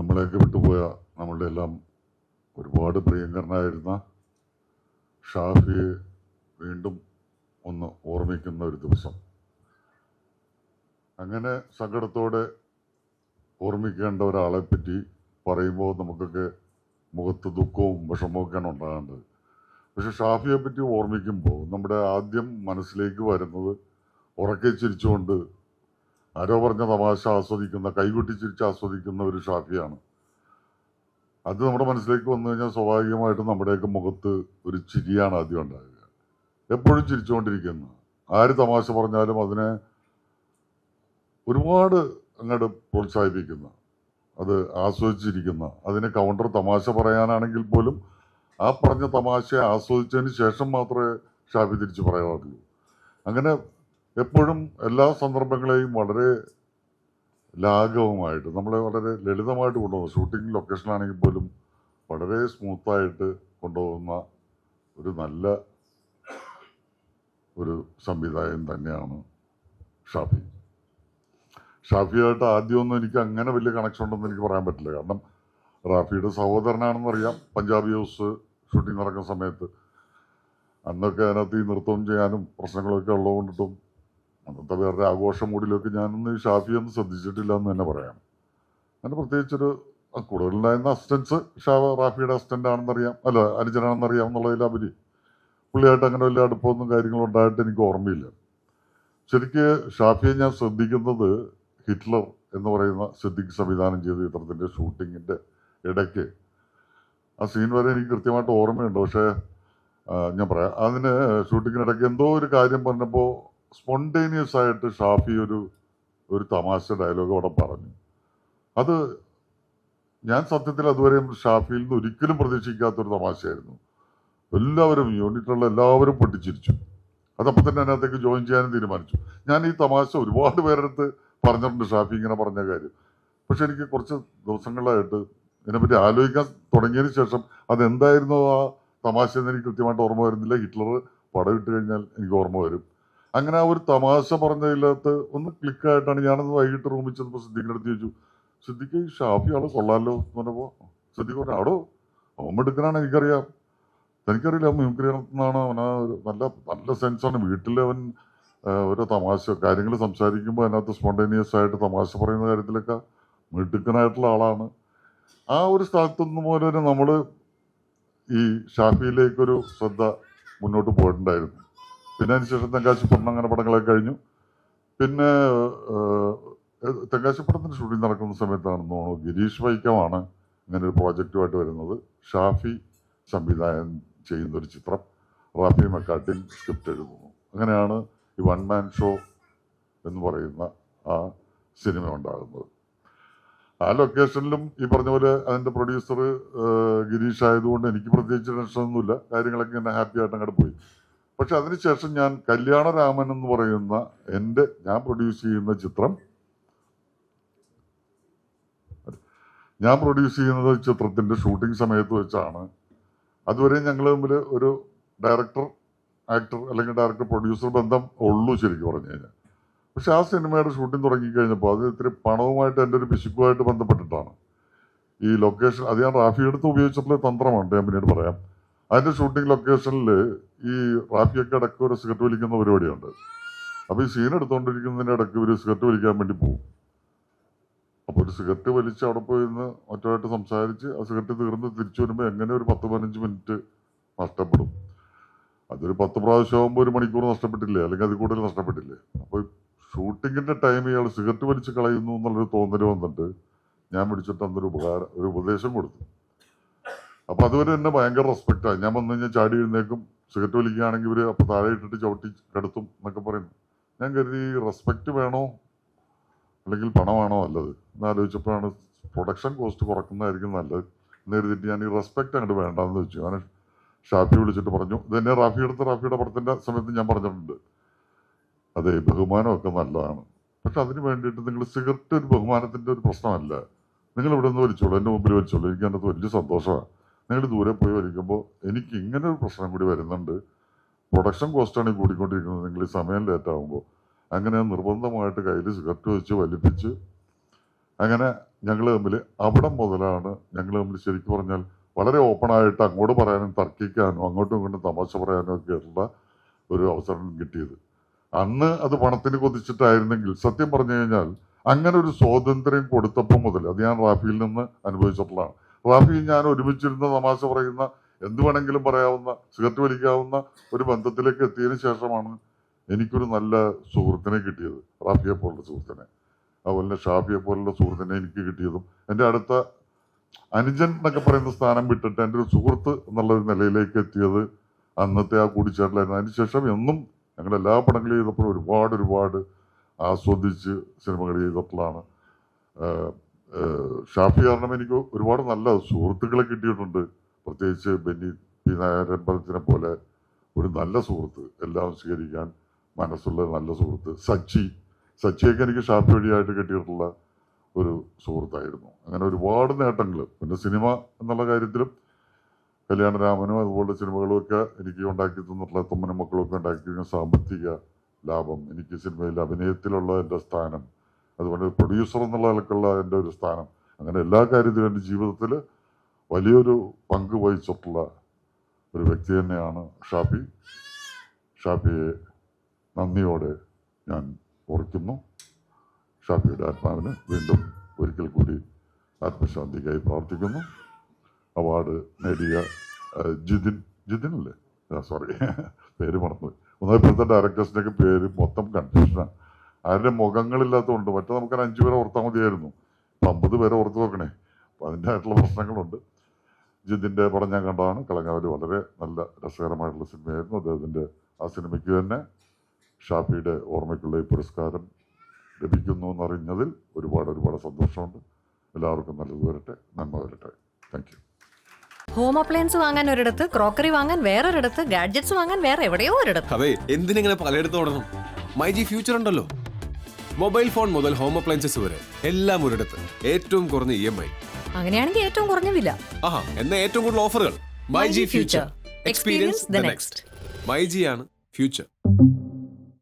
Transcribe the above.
നമ്മളെയൊക്കെ വിട്ടുപോയ നമ്മളുടെ എല്ലാം ഒരുപാട് പ്രിയങ്കരനായിരുന്ന ഷാഫിയെ വീണ്ടും ഒന്ന് ഓർമ്മിക്കുന്ന ഒരു ദിവസം. അങ്ങനെ സങ്കടത്തോടെ ഓർമ്മിക്കേണ്ട ഒരാളെ പറ്റി പറയുമ്പോൾ നമുക്കൊക്കെ മുഖത്ത് ദുഃഖവും വിഷമമൊക്കെയാണ് ഉണ്ടാകേണ്ടത്. പക്ഷെ ഷാഫിയെ പറ്റി ഓർമ്മിക്കുമ്പോൾ നമ്മുടെ ആദ്യം മനസ്സിലേക്ക് വരുന്നത് ഉറക്കെ ചിരിച്ചുകൊണ്ട് ആരോ പറഞ്ഞ തമാശ ആസ്വദിക്കുന്ന, കൈകൊട്ടി ചിരിച്ച് ആസ്വദിക്കുന്ന ഒരു ഷാഫിയാണ്. അത് നമ്മുടെ മനസ്സിലേക്ക് വന്നു കഴിഞ്ഞാൽ സ്വാഭാവികമായിട്ടും നമ്മുടെയൊക്കെ മുഖത്ത് ഒരു ചിരിയാണ് ആദ്യം ഉണ്ടാകുക. എപ്പോഴും ചിരിച്ചുകൊണ്ടിരിക്കുന്ന, ആര് തമാശ പറഞ്ഞാലും അതിനെ ഒരുപാട് അങ്ങോട്ട് പ്രോത്സാഹിപ്പിക്കുന്ന, അത് ആസ്വദിച്ചിരിക്കുന്ന, അതിന് കൗണ്ടർ തമാശ പറയാനാണെങ്കിൽ പോലും ആ പറഞ്ഞ തമാശയെ ആസ്വദിച്ചതിന് ശേഷം മാത്രമേ ഷാഫി തിരിച്ച് പറയാറുള്ളൂ. അങ്ങനെ എപ്പോഴും എല്ലാ സന്ദർഭങ്ങളെയും വളരെ ലാഘവമായിട്ട്, നമ്മളെ വളരെ ലളിതമായിട്ട് കൊണ്ടുപോകും. ഷൂട്ടിംഗ് ലൊക്കേഷനാണെങ്കിൽ പോലും വളരെ സ്മൂത്തായിട്ട് കൊണ്ടുപോകുന്ന ഒരു നല്ല ഒരു സംവിധായകൻ തന്നെയാണ് ഷാഫി. ഷാഫിയായിട്ട് ആദ്യമൊന്നും എനിക്ക് അങ്ങനെ വലിയ കണക്ഷൻ ഉണ്ടെന്ന് എനിക്ക് പറയാൻ പറ്റില്ല. കാരണം റാഫിയുടെ സഹോദരനാണെന്നറിയാം. പഞ്ചാബി ഹൗസ് ഷൂട്ടിംഗ് നടക്കുന്ന സമയത്ത് അന്നൊക്കെ അതിനകത്ത് ഈ നൃത്തം ചെയ്യാനും പ്രശ്നങ്ങളൊക്കെ ഉള്ളതുകൊണ്ടിട്ടും അന്നത്തെ വേറെ ആഘോഷ മൂഡിലൊക്കെ ഞാനൊന്ന് ഷാഫിയൊന്നും ശ്രദ്ധിച്ചിട്ടില്ല എന്ന് തന്നെ പറയാം. അങ്ങനെ പ്രത്യേകിച്ചൊരു കൂടുതലുണ്ടായിരുന്ന അസിസ്റ്റൻസ് റാഫിയുടെ അസിസ്റ്റൻ്റ് ആണെന്നറിയാം, അല്ല അനുജനാണെന്നറിയാം എന്നുള്ളതിലുപരി പുള്ളിയായിട്ട് അങ്ങനെ വലിയ അടുപ്പമൊന്നും കാര്യങ്ങളും ഉണ്ടായിട്ട് എനിക്ക് ഓർമ്മയില്ല. ശരിക്ക് ഷാഫിയെ ഞാൻ ശ്രദ്ധിക്കുന്നത് ഹിറ്റ്ലർ എന്ന് പറയുന്ന സിദ്ദിഖ് സംവിധാനം ചെയ്ത ചിത്രത്തിൻ്റെ ഷൂട്ടിങ്ങിൻ്റെ ഇടയ്ക്ക്, ആ സീൻ വരെ എനിക്ക് കൃത്യമായിട്ട് ഓർമ്മയുണ്ട്. പക്ഷേ ഞാൻ പറയാം, അതിന് ഷൂട്ടിങ്ങിനിടയ്ക്ക് എന്തോ ഒരു കാര്യം പറഞ്ഞപ്പോൾ സ്പോണ്ടേനിയസ് ആയിട്ട് ഷാഫി ഒരു തമാശ ഡയലോഗ് അവിടെ പറഞ്ഞു. അത് ഞാൻ സത്യത്തിൽ അതുവരെയും ഷാഫിയിൽ നിന്ന് ഒരിക്കലും പ്രതീക്ഷിക്കാത്തൊരു തമാശയായിരുന്നു. എല്ലാവരും യൂണിറ്റുള്ള എല്ലാവരും പൊട്ടിച്ചിരിച്ചു. അതപ്പോൾ തന്നെ അതിനകത്തേക്ക് ജോയിൻ ചെയ്യാനും തീരുമാനിച്ചു. ഞാൻ ഈ തമാശ ഒരുപാട് പേരെടുത്ത് പറഞ്ഞിട്ടുണ്ട് ഷാഫി ഇങ്ങനെ പറഞ്ഞ കാര്യം. പക്ഷെ എനിക്ക് കുറച്ച് ദിവസങ്ങളായിട്ട് ഇതിനെപ്പറ്റി ആലോചിക്കാൻ തുടങ്ങിയതിന് ശേഷം അതെന്തായിരുന്നു ആ തമാശ എന്ന് എനിക്ക് കൃത്യമായിട്ട് ഓർമ്മ വരുന്നില്ല. ഹിറ്റ്ലർ പടം ഇട്ട് കഴിഞ്ഞാൽ എനിക്ക് ഓർമ്മ വരും. അങ്ങനെ ആ ഒരു തമാശ പറഞ്ഞതിനകത്ത് ഒന്ന് ക്ലിക്കായിട്ടാണ് ഞാനത് വൈകിട്ട് റൂമിൽ ചെന്നപ്പോൾ സിദ്ദിഖിൻ്റെ അടുത്ത് ചോദിച്ചു, സിദ്ദിഖ് ഈ ഷാഫി ആള് കൊള്ളാമല്ലോ എന്ന് പറഞ്ഞപ്പോൾ സിദ്ദിഖ് പറഞ്ഞു, ആടോ അവൻ എടുക്കാനാണ് എനിക്കറിയാം, എനിക്കറിയില്ല മിമിക്രി നടത്തുന്നതാണ്. അവനാ നല്ല നല്ല സെൻസാണ്. വീട്ടിൽ അവൻ ഓരോ തമാശ കാര്യങ്ങൾ സംസാരിക്കുമ്പോൾ അതിനകത്ത് സ്പോണ്ടേനിയസ് ആയിട്ട് തമാശ പറയുന്ന കാര്യത്തിലൊക്കെ മിടുക്കനായിട്ടുള്ള ആളാണ്. ആ ഒരു സ്ഥലത്തുനിന്ന് പോലെ തന്നെ നമ്മൾ ഈ ഷാഫിയിലേക്കൊരു ശ്രദ്ധ മുന്നോട്ട് പോയിട്ടുണ്ടായിരുന്നു. പിന്നെ അതിനുശേഷം തെങ്കാശിപ്പട്ടണം അങ്ങനെ പടങ്ങളൊക്കെ കഴിഞ്ഞു. പിന്നെ തെങ്കാശിപ്പട്ടണത്തിന് ഷൂട്ടിംഗ് നടക്കുന്ന സമയത്താണെന്ന് തോന്നുന്നു ഗിരീഷ് വൈക്കമാണ് ഇങ്ങനെ ഒരു പ്രോജക്റ്റുമായിട്ട് വരുന്നത്. ഷാഫി സംവിധാനം ചെയ്യുന്നൊരു ചിത്രം, റാഫി മെക്കാട്ടിൽ സ്ക്രിപ്റ്റ് എഴുതുന്നു. അങ്ങനെയാണ് ഈ വൺ മാൻ ഷോ എന്ന് പറയുന്ന ആ സിനിമ ഉണ്ടാകുന്നത്. ആ ലൊക്കേഷനിലും ഈ പറഞ്ഞ പോലെ അതിൻ്റെ പ്രൊഡ്യൂസർ ഗിരീഷ് ആയതുകൊണ്ട് എനിക്ക് പ്രത്യേകിച്ച് ടെൻഷനൊന്നുമില്ല. കാര്യങ്ങളൊക്കെ ഇങ്ങനെ ഹാപ്പി ആയിട്ട് അങ്ങോട്ട് പോയി. പക്ഷെ അതിനുശേഷം ഞാൻ കല്യാണരാമൻ എന്ന് പറയുന്ന ഞാൻ പ്രൊഡ്യൂസ് ചെയ്യുന്ന ചിത്രത്തിൻ്റെ ഷൂട്ടിംഗ് സമയത്ത് വെച്ചാണ്. അതുവരെ ഞങ്ങൾ തമ്മിൽ ഒരു ഡയറക്ടർ ആക്ടർ അല്ലെങ്കിൽ ഡയറക്ടർ പ്രൊഡ്യൂസർ ബന്ധം ഉള്ളൂ ശരിക്കും പറഞ്ഞു കഴിഞ്ഞാൽ. പക്ഷെ ആ സിനിമയുടെ ഷൂട്ടിംഗ് തുടങ്ങിക്കഴിഞ്ഞപ്പോൾ അത് ഇത്തിരി പണവുമായിട്ട് എൻ്റെ ഒരു പിശുക്കുമായിട്ട് ബന്ധപ്പെട്ടിട്ടാണ് ഈ ലൊക്കേഷൻ. അത് ഞാൻ റാഫിയുടെ അടുത്ത് ഉപയോഗിച്ചിട്ടുള്ള തന്ത്രമാണ്, ഞാൻ പിന്നീട് പറയാം. അതിൻ്റെ ഷൂട്ടിംഗ് ലൊക്കേഷനിൽ ഈ റാഫിയൊക്കെ ഇടയ്ക്ക് ഒരു സിഗരറ്റ് വലിക്കുന്ന പരിപാടിയുണ്ട്. അപ്പോൾ ഈ സീൻ എടുത്തുകൊണ്ടിരിക്കുന്നതിൻ്റെ ഇടയ്ക്ക് ഒരു സിഗരറ്റ് വലിക്കാൻ വേണ്ടി പോകും. അപ്പോൾ ഒരു സിഗരറ്റ് വലിച്ച് അവിടെ പോയി നിന്ന് മറ്റുമായിട്ട് സംസാരിച്ച് ആ സിഗരറ്റ് തീർന്ന് തിരിച്ചു വരുമ്പോൾ എങ്ങനെ ഒരു 10-15 മിനിറ്റ് നഷ്ടപ്പെടും. അതൊരു 10 പ്രാവശ്യമാകുമ്പോൾ 1 മണിക്കൂർ നഷ്ടപ്പെട്ടില്ലേ, അല്ലെങ്കിൽ അതിൽ കൂടുതൽ നഷ്ടപ്പെട്ടില്ലേ. അപ്പോൾ ഷൂട്ടിങ്ങിൻ്റെ ടൈം ഇയാൾ സിഗരറ്റ് വലിച്ച് കളയുന്നു എന്നുള്ളൊരു തോന്നൽ വന്നിട്ട് ഞാൻ പിടിച്ചിട്ട് അന്നൊരു ഉപദേശം കൊടുത്തു. അപ്പോൾ അതുവരെ എന്നെ ഭയങ്കര റെസ്പെക്റ്റാണ്. ഞാൻ വന്നു കഴിഞ്ഞാൽ ചാടി എഴുന്നേക്കും, സിഗരറ്റ് വലിക്കുകയാണെങ്കിൽ ഇവർ അപ്പോൾ താഴെ ഇട്ടിട്ട് ചവിട്ടി കിടത്തും എന്നൊക്കെ പറയുന്നു. ഞാൻ കരുതി റെസ്പെക്റ്റ് വേണോ അല്ലെങ്കിൽ പണമാണോ നല്ലത് എന്നാലോചിച്ചപ്പോഴാണ് പ്രൊഡക്ഷൻ കോസ്റ്റ് കുറക്കുന്നതായിരിക്കും നല്ലത് എന്ന് കരുതിയിട്ട് ഞാൻ ഈ റെസ്പെക്റ്റ് അങ്ങോട്ട് വേണ്ടാന്ന് വെച്ചു. ഞാൻ ഷാഫി വിളിച്ചിട്ട് പറഞ്ഞു, ഇത് തന്നെ റാഫിയുടെ പടത്തിൻ്റെ സമയത്ത് ഞാൻ പറഞ്ഞിട്ടുണ്ട്, അതെ ബഹുമാനമൊക്കെ നല്ലതാണ്, പക്ഷെ അതിന് വേണ്ടിയിട്ട് നിങ്ങൾ സിഗരറ്റ് ഒരു ബഹുമാനത്തിൻ്റെ ഒരു പ്രശ്നമല്ല. നിങ്ങൾ ഇവിടെ നിന്ന് വലിച്ചോളൂ, എൻ്റെ മുമ്പിൽ വലിച്ചോളൂ, എനിക്ക് അതിനകത്ത് വലിയ സന്തോഷമാണ്. നിങ്ങൾ ദൂരെ പോയി വലിക്കുമ്പോൾ എനിക്ക് ഇങ്ങനെ ഒരു പ്രശ്നം കൂടി വരുന്നുണ്ട്. പ്രൊഡക്ഷൻ കോസ്റ്റാണ് ഈ കൂടിക്കൊണ്ടിരിക്കുന്നത്, നിങ്ങൾ ഈ സമയം ലേറ്റാകുമ്പോൾ. അങ്ങനെ നിർബന്ധമായിട്ട് കയ്യിൽ സിഗരറ്റ് വെച്ച് വലിപ്പിച്ച് അങ്ങനെ ഞങ്ങൾ തമ്മിൽ അവിടെ മുതലാണ് ഞങ്ങൾ തമ്മിൽ ശരിക്കും പറഞ്ഞാൽ വളരെ ഓപ്പണായിട്ട് അങ്ങോട്ട് പറയാനും തർക്കിക്കാനും അങ്ങോട്ടും ഇങ്ങോട്ടും തമാശ പറയാനും ഒക്കെയുള്ള ഒരു അവസരം കിട്ടിയത്. അന്ന് അത് പണത്തിന് കൊതിച്ചിട്ടായിരുന്നെങ്കിൽ സത്യം പറഞ്ഞു കഴിഞ്ഞാൽ അങ്ങനെ ഒരു സ്വാതന്ത്ര്യം കൊടുത്തപ്പോൾ മുതൽ അത് ഞാൻ റാഫിയിൽ നിന്ന് അനുഭവിച്ചിട്ടുള്ളതാണ്. റാഫി ഞാൻ ഒരുമിച്ചിരുന്ന തമാശ പറയുന്ന എന്ത് വേണമെങ്കിലും പറയാവുന്ന സിഗരറ്റ് വലിക്കാവുന്ന ഒരു ബന്ധത്തിലേക്ക് എത്തിയതിനു ശേഷമാണ് എനിക്കൊരു നല്ല സുഹൃത്തിനെ കിട്ടിയത്, റാഫിയെ പോലുള്ള സുഹൃത്തിനെ. അതുപോലെ ഷാഫിയെ പോലുള്ള സുഹൃത്തിനെ എനിക്ക് കിട്ടിയതും എൻ്റെ അടുത്ത അനുജൻ എന്നൊക്കെ പറയുന്ന സ്ഥാനം വിട്ടിട്ട് എൻ്റെ ഒരു സുഹൃത്ത് എന്നുള്ള ഒരു നിലയിലേക്ക് എത്തിയത് അന്നത്തെ ആ കൂടിച്ചേരലായിരുന്നു. അതിനുശേഷം എന്നും ഞങ്ങൾ എല്ലാ പടങ്ങളും ചെയ്തപ്പോഴും ഒരുപാട് ആസ്വദിച്ച് സിനിമകൾ ചെയ്തപ്പോഴാണ്. ഷാഫി കാരണം എനിക്ക് ഒരുപാട് നല്ല സുഹൃത്തുക്കളെ കിട്ടിയിട്ടുണ്ട്. പ്രത്യേകിച്ച് ബെന്നി പി നായരമ്പലത്തിനെ പോലെ ഒരു നല്ല സുഹൃത്ത്, എല്ലാം സ്വീകരിക്കാൻ മനസ്സുള്ള നല്ല സുഹൃത്ത്. സച്ചിയൊക്കെ എനിക്ക് ഷാഫി വഴിയായിട്ട് കിട്ടിയിട്ടുള്ള ഒരു സുഹൃത്തായിരുന്നു. അങ്ങനെ ഒരുപാട് നേട്ടങ്ങൾ. പിന്നെ സിനിമ എന്നുള്ള കാര്യത്തിലും കല്യാണരാമനും അതുപോലുള്ള സിനിമകളും ഒക്കെ എനിക്ക് ഉണ്ടാക്കി തന്നിട്ടുള്ള തൊമ്മനും മക്കളൊക്കെ ഉണ്ടാക്കി സാമ്പത്തിക ലാഭം, എനിക്ക് സിനിമയിൽ അഭിനയത്തിലുള്ള എൻ്റെ സ്ഥാനം, അതുപോലെ പ്രൊഡ്യൂസർ എന്നുള്ള നിലക്കുള്ള എൻ്റെ ഒരു സ്ഥാനം, അങ്ങനെ എല്ലാ കാര്യത്തിലും എൻ്റെ ജീവിതത്തിൽ വലിയൊരു പങ്ക് വഹിച്ചിട്ടുള്ള ഒരു വ്യക്തി തന്നെയാണ് ഷാഫി. ഷാഫിയെ നന്ദിയോടെ ഞാൻ ഓർക്കുന്നു. ഷാഫിയുടെ ആത്മാവിന് വീണ്ടും ഒരിക്കൽ കൂടി ആത്മശാന്തിക്കായി പ്രാർത്ഥിക്കുന്നു. അവാർഡ് നേടിയ ജിതിനല്ലേ, സോറി പേര് മറന്നുപോയി. ഇപ്പോഴത്തെ ഡയറക്ടേഴ്സിൻ്റെയൊക്കെ പേര് മൊത്തം കൺഫ്യൂഷനാണ്. ആരുടെ മുഖങ്ങളില്ലാത്തതുകൊണ്ട് മറ്റേ നമുക്ക് 5 പേരെ ഓർത്താൽ മതിയായിരുന്നു, 50 പേരെ ഓർത്ത് നോക്കണേ. അപ്പം അതിൻ്റെ ആയിട്ടുള്ള പ്രശ്നങ്ങളുണ്ട്. ജിതിൻ്റെ പടം ഞാൻ കണ്ടതാണ്, കളങ്ങാവല്. വളരെ നല്ല രസകരമായിട്ടുള്ള സിനിമയായിരുന്നു. അദ്ദേഹത്തിൻ്റെ ആ സിനിമയ്ക്ക് തന്നെ ഷാഫിയുടെ ഓർമ്മയ്ക്കുള്ള ഈ പുരസ്കാരം ലഭിക്കുന്നു എന്നറിഞ്ഞതിൽ ഒരുപാട് സന്തോഷമുണ്ട്. എല്ലാവർക്കും നല്ലത് വരട്ടെ, നന്മ വരട്ടെ. Thank you. ഹോം അപ്ലയൻസ് വാങ്ങാൻ ഒരിടത്ത്, ക്രോക്കറി വാങ്ങാൻ വേറൊരിടത്ത്, ഗാഡ്ജറ്റ്സ് വാങ്ങാൻ വേറെ എവിടെയോ ഒരിടത്ത്. അതെ, എന്തിനിങ്ങനെ പലയിടത്ത് ഓടണം? മൈജി ഫ്യൂച്ചർ ഉണ്ടല്ലോ. മൊബൈൽ ഫോൺ മുതൽ ഹോം അപ്ലയൻസസ് വരെ എല്ലാം ഒരിടത്ത്, ഏറ്റവും കുറഞ്ഞ EMI. അങ്ങനെയാണെങ്കിൽ ഏറ്റവും കുറഞ്ഞ വില. ആഹാ, എന്നാ ഏറ്റവും കൂടുതൽ ഓഫറുകൾ. MyG future, experience the next. MyG ആണ് ഫ്യൂച്ചർ.